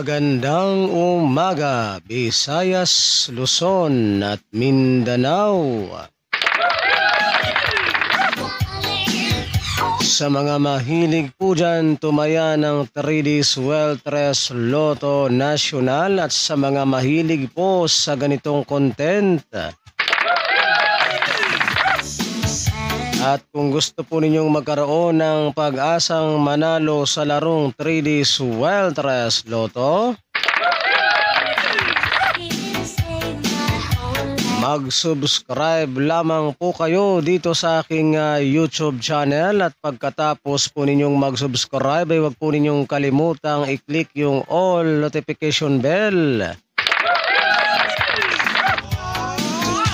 Magandang umaga, Visayas, Luzon at Mindanao. Sa mga mahilig po dyan, tumaya ng 3D Sweltres Lotto National at sa mga mahilig po sa ganitong content. At kung gusto po ninyong magkaroon ng pag-asang manalo sa larong 3D Sweltres Lotto, mag-subscribe lamang po kayo dito sa aking YouTube channel at pagkatapos po ninyong mag-subscribe ay huwag po ninyong kalimutang i-click yung all notification bell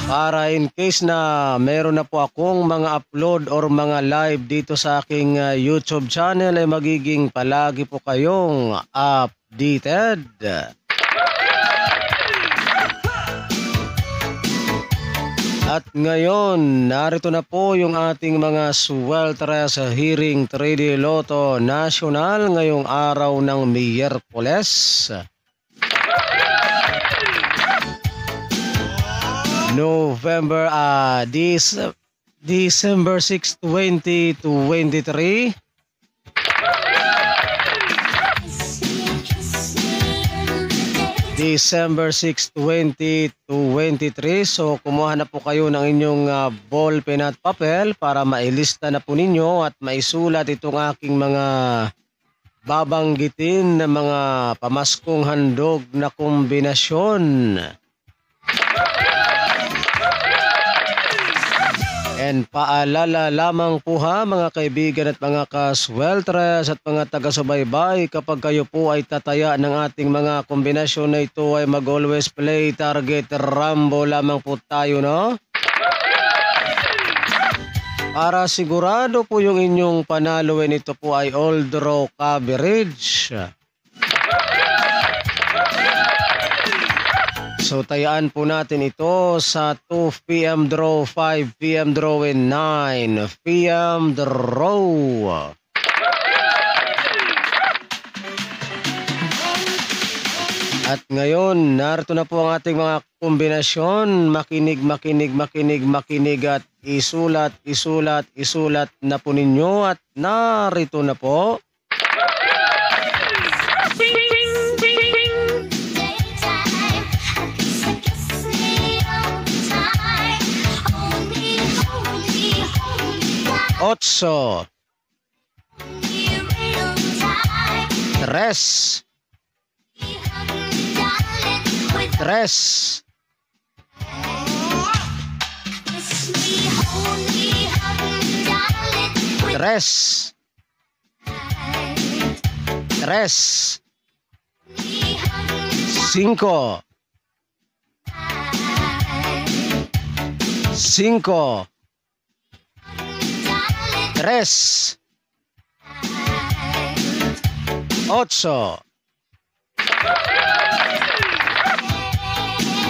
para in case na meron na po akong mga upload or mga live dito sa aking YouTube channel ay magiging palagi po kayong updated. At ngayon, narito na po yung ating mga Sweltres Hearing 3D Lotto National ngayong araw ng Miyerkules. December 6, 2023. December 6, 2023. So kumuha na po kayo ng inyong ball pen at papel para mailista na po ninyo at maisulat itong aking mga babanggitin na mga pamaskong handog na kombinasyon. And paalala lamang po ha mga kaibigan at mga ka-Sweltres at mga taga-subaybay, kapag kayo po ay tataya ng ating mga kombinasyon na ito ay mag-always play target Rambo lamang po tayo, no? Para sigurado po yung inyong panaluin, ito po ay all draw coverage. So tayaan po natin ito sa 2 p.m. draw, 5 p.m. draw, and 9 p.m. draw. At ngayon, narito na po ang ating mga kombinasyon. Makinig at isulat na po ninyo at narito na po. Otso, tres, tres, tres, tres, cinco, cinco, tres, otso.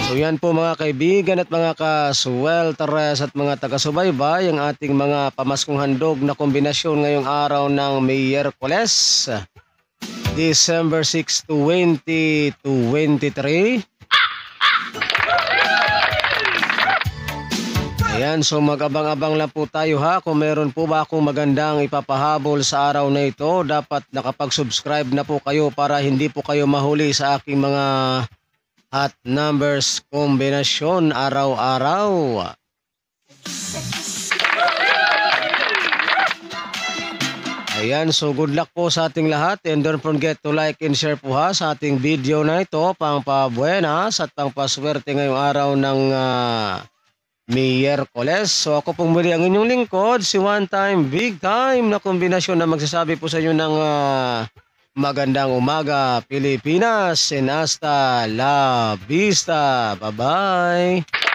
So yan po mga kaibigan at mga ka-Sweltres at mga taga-subaybay, ang ating mga pamaskong handog na kombinasyon ngayong araw ng Miyerkules, December 6, 2023. Ayan, so mag-abang-abang lang po tayo ha. Kung meron po ba akong magandang ipapahabol sa araw na ito, dapat nakapag-subscribe na po kayo para hindi po kayo mahuli sa aking mga hot numbers kombinasyon araw-araw. Ayan, so good luck po sa ating lahat and don't forget to like and share po ha sa ating video na ito, pang pabuenas at pang paswerte ngayong araw ng Miyerkules. So ako pong muli ang inyong lingkod, si One Time Big Time na kombinasyon na magsasabi po sa inyo ng magandang umaga Pilipinas and hasta la vista. Bye-bye.